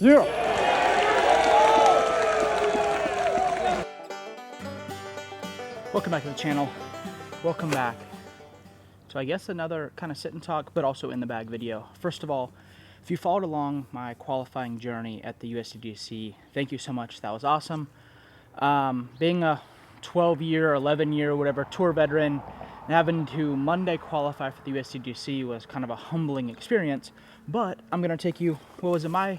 Yeah. Welcome back to the channel. Welcome back. So I guess another kind of sit and talk, but also in the bag video. First of all, if you followed along my qualifying journey at the Usdgc, thank you so much. That was awesome. Being a 12-year, 11-year, whatever tour veteran, and having to Monday qualify for the Usdgc was kind of a humbling experience. But I'm gonna take you what was in my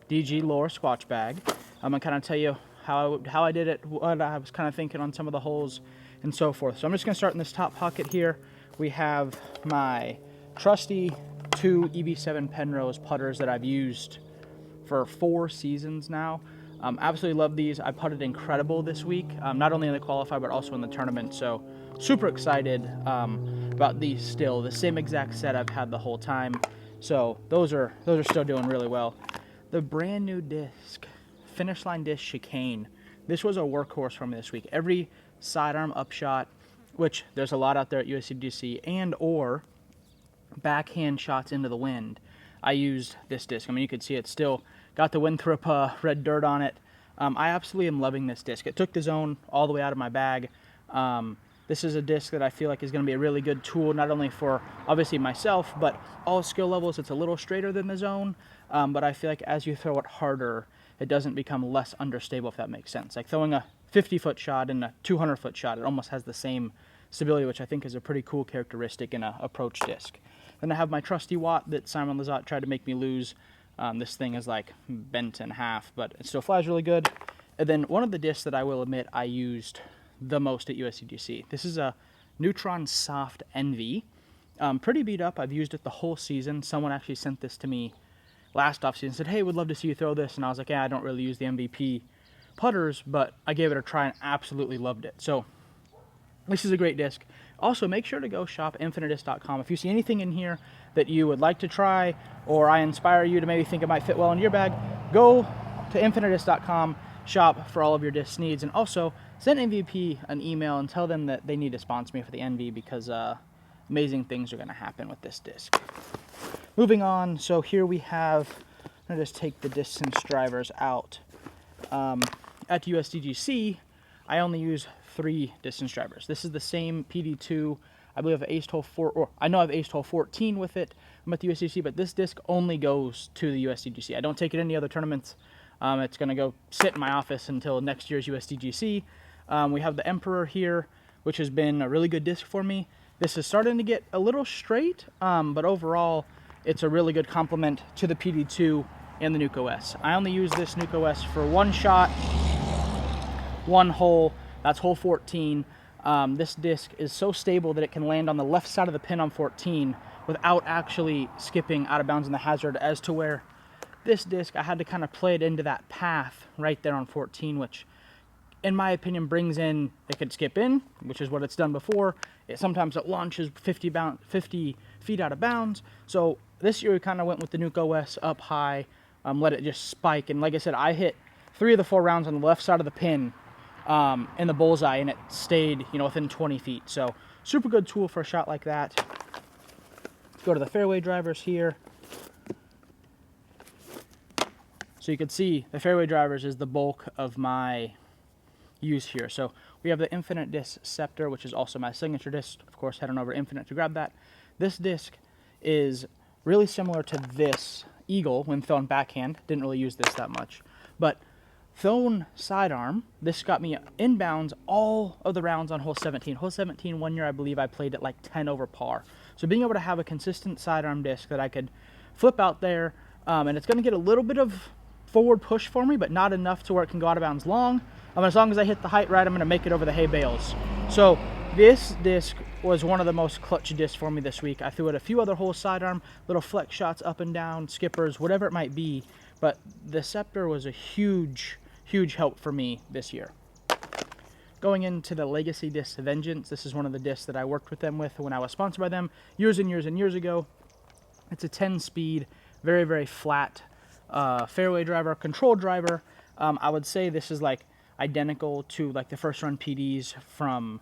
DG Lore Squatch bag. I'm gonna kind of tell you how I did it, what I was kind of thinking on some of the holes, and so forth. So I'm just gonna start in this top pocket here. We have my trusty 2 EB7 Penrose putters that I've used for 4 seasons now. Absolutely love these. I putted incredible this week, not only in the qualifier but also in the tournament. So super excited about these still. The same exact set I've had the whole time. So those are still doing really well. The brand new disc, Finish Line Disc Chicane. This was a workhorse for me this week. Every sidearm upshot, which there's a lot out there at USDGC, and or backhand shots into the wind, I used this disc. I mean, you can see it's still got the Winthrop red dirt on it. I absolutely am loving this disc. It took the zone all the way out of my bag. This is a disc that I feel like is going to be a really good tool, not only for obviously myself, but all skill levels. It's a little straighter than the zone, but I feel like as you throw it harder, it doesn't become less understable, if that makes sense. Like throwing a 50-foot shot and a 200-foot shot, it almost has the same stability, which I think is a pretty cool characteristic in an approach disc. Then I have my trusty Watt that Simon Lizotte tried to make me lose. This thing is like bent in half, but it still flies really good. And then one of the discs that I will admit I used the most at USDGC. This is a Neutron Soft Envy. Pretty beat up. I've used it the whole season. Someone actually sent this to me last offseason and said, hey, would love to see you throw this. And I was like, yeah, I don't really use the MVP putters, but I gave it a try and absolutely loved it. So this is a great disc. Also, make sure to go shop infinitedisc.com. If you see anything in here that you would like to try, or I inspire you to maybe think it might fit well in your bag, go to infinitedisc.com, shop for all of your disc needs, and also send MVP an email and tell them that they need to sponsor me for the NV, because amazing things are going to happen with this disc. Moving on, so here we have, I'm going to just take the distance drivers out. At USDGC, I only use 3 distance drivers. This is the same PD2. I believe I've aced hole 4, or I know I've aced hole 14 with it. I'm at the USDGC, but this disc only goes to the USDGC. I don't take it in any other tournaments. It's going to go sit in my office until next year's USDGC. We have the Emperor here, which has been a really good disc for me. This is starting to get a little straight, but overall, it's a really good complement to the PD2 and the Nuke OS. I only use this Nuke OS for 1 shot, 1 hole. That's hole 14. This disc is so stable that it can land on the left side of the pin on 14 without actually skipping out of bounds in the hazard, as to where this disc, I had to kind of play it into that path right there on 14, which in my opinion brings in, it could skip in, which is what it's done before. Sometimes it launches 50 feet out of bounds. So this year we kind of went with the Nuke OS up high, let it just spike. And like I said, I hit 3 of the 4 rounds on the left side of the pin in the bullseye, and it stayed, within 20 feet. So super good tool for a shot like that. Let's go to the fairway drivers here. So you can see the fairway drivers is the bulk of my use here. So we have the Infinite Disc Scepter, which is also my signature disc. Of course, head on over to Infinite to grab that. This disc is really similar to this Eagle when thrown backhand. Didn't really use this that much, but thrown sidearm, this got me inbounds all of the rounds on hole 17. Hole 17, one year I believe I played at like 10 over par. So being able to have a consistent sidearm disc that I could flip out there, and it's going to get a little bit of forward push for me, but not enough to where it can go out of bounds long. As long as I hit the height right, I'm going to make it over the hay bales. So this disc was one of the most clutch discs for me this week. I threw it a few other holes sidearm, little flex shots up and down, skippers, whatever it might be, but the Scepter was a huge help for me this year. Going into the Legacy Disc Vengeance, this is one of the discs that I worked with them with when I was sponsored by them years and years ago. It's a 10-speed, very flat fairway driver, control driver. I would say this is like identical to like the first run PDs from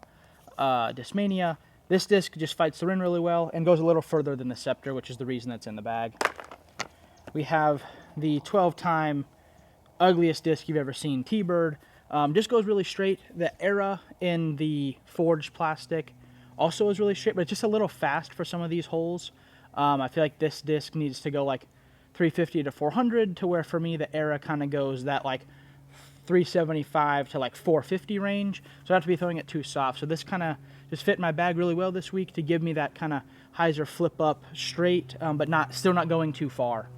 Discmania. This disc just fights the wind really well and goes a little further than the Scepter, which is the reason it's in the bag. We have the 12-time ugliest disc you've ever seen, T-Bird. Just goes really straight. The era in the forged plastic also is really straight, but it's just a little fast for some of these holes. I feel like this disc needs to go like 350 to 400, to where for me the era kind of goes that like 375 to like 450 range. So I have to be throwing it too soft. So this kind of just fit my bag really well this week to give me that kind of hyzer flip up straight, but still not going too far.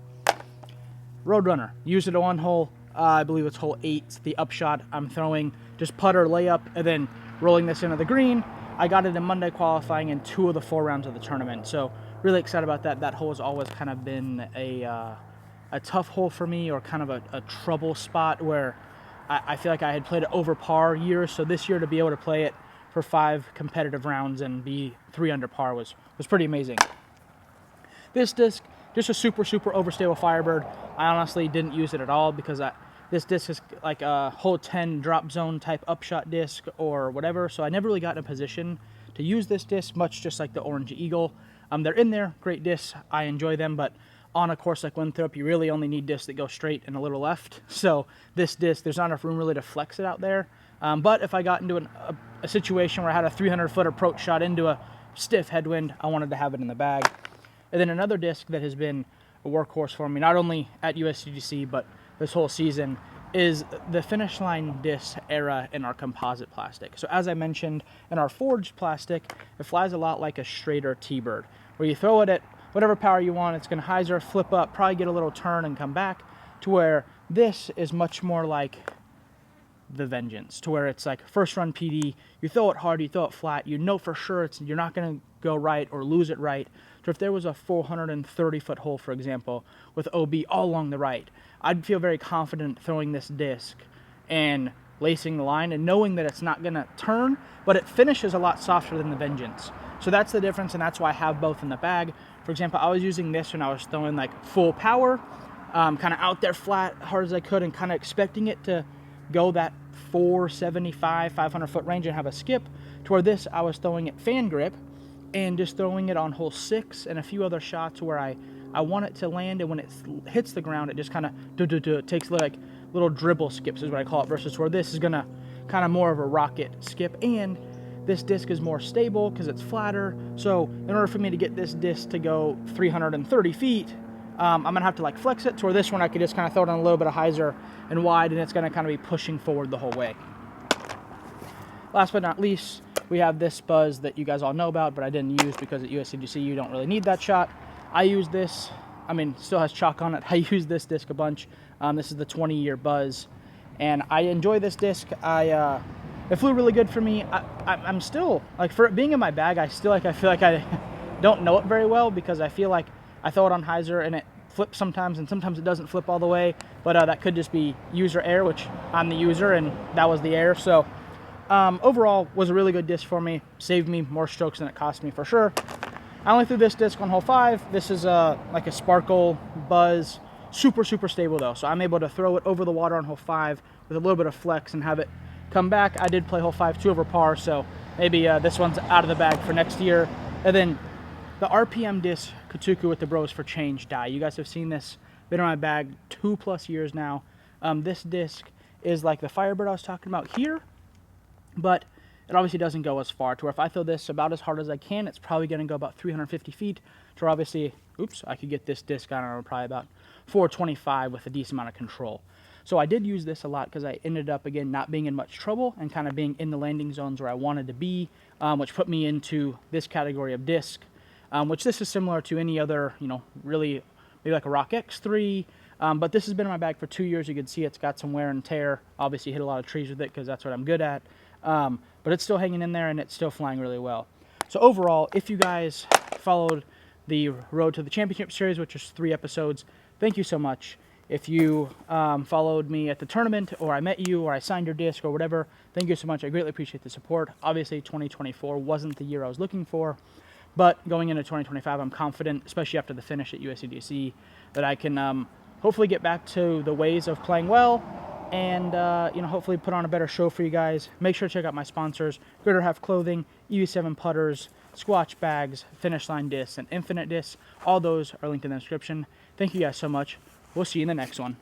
Roadrunner, use it on one hole. I believe it's hole 8, the upshot. I'm throwing just putter layup and then rolling this into the green. I got it in Monday qualifying in 2 of the 4 rounds of the tournament. So really excited about that. That hole has always kind of been a tough hole for me, or kind of a trouble spot where I feel like I had played it over par years. So this year to be able to play it for 5 competitive rounds and be 3 under par was pretty amazing. This disc, just a super overstable Firebird. I honestly didn't use it at all because this disc is like a hole 10 drop zone type upshot disc or whatever. So I never really got in a position to use this disc, much just like the Orange Eagle. They're in there, great discs. I enjoy them, but on a course like Winthrop, you really only need discs that go straight and a little left. So this disc, there's not enough room really to flex it out there. But if I got into a situation where I had a 300-foot approach shot into a stiff headwind, I wanted to have it in the bag. And then another disc that has been a workhorse for me, not only at USDGC, but this whole season, is the Finish Line disc era in our composite plastic. So as I mentioned, in our forged plastic, it flies a lot like a straighter T-Bird, where you throw it at whatever power you want, it's going to hyzer, flip up, probably get a little turn and come back, to where this is much more like the Vengeance, to where it's like first run PD, you throw it hard, you throw it flat, you know for sure you're not going to go right or lose it right. So if there was a 430-foot hole, for example, with OB all along the right, I'd feel very confident throwing this disc and lacing the line and knowing that it's not going to turn, but it finishes a lot softer than the Vengeance. So that's the difference, and that's why I have both in the bag. For example, I was using this when I was throwing like full power, kind of out there flat, hard as I could, and kind of expecting it to go that 475, 500-foot range and have a skip. To where this, I was throwing it fan grip and just throwing it on hole 6 and a few other shots where I want it to land, and when it hits the ground, it just kind of takes like little dribble skips is what I call it, versus where this is going to kind of more of a rocket skip. And this disc is more stable because it's flatter. So in order for me to get this disc to go 330 feet, I'm going to have to like flex it, to where this one I could just kind of throw it on a little bit of hyzer and wide, and it's going to kind of be pushing forward the whole way. Last but not least, we have this buzz that you guys all know about, but I didn't use because at USDGC you don't really need that shot. I use this, I mean, still has chalk on it. I use this disc a bunch. This is the 20-year buzz, and I enjoy this disc. It flew really good for me. I'm still, like, for it being in my bag, I feel like I don't know it very well, because I feel like I throw it on hyzer and it flips sometimes, and sometimes it doesn't flip all the way, but that could just be user error, which I'm the user and that was the error. So overall, was a really good disc for me. Saved me more strokes than it cost me for sure. I only threw this disc on hole 5. This is like a sparkle buzz, super stable though. So I'm able to throw it over the water on hole 5 with a little bit of flex and have it come back. I did play hole 5 2 over par, so maybe this one's out of the bag for next year. And then the RPM disc Katuku with the Bros for Change die. You guys have seen this, been in my bag 2+ years now. This disc is like the Firebird I was talking about here, but it obviously doesn't go as far, to where if I throw this about as hard as I can, it's probably going to go about 350 feet, to where obviously, I could get this disc, I don't know, probably about 425 with a decent amount of control. So I did use this a lot because I ended up, again, not being in much trouble and kind of being in the landing zones where I wanted to be, which put me into this category of disc, which this is similar to any other, really maybe like a Rock X3, but this has been in my bag for 2 years. You can see it's got some wear and tear. Obviously hit a lot of trees with it because that's what I'm good at, but it's still hanging in there and it's still flying really well. So overall, if you guys followed the Road to the Championship series, which is 3 episodes, thank you so much. If you followed me at the tournament, or I met you, or I signed your disc, or whatever, thank you so much. I greatly appreciate the support. Obviously, 2024 wasn't the year I was looking for, but going into 2025, I'm confident, especially after the finish at USDGC, that I can hopefully get back to the ways of playing well, and hopefully put on a better show for you guys. Make sure to check out my sponsors: Gritter Half Clothing, EV7 putters, Squatch bags, Finish Line discs, and Infinite discs. All those are linked in the description. Thank you guys so much. We'll see you in the next one.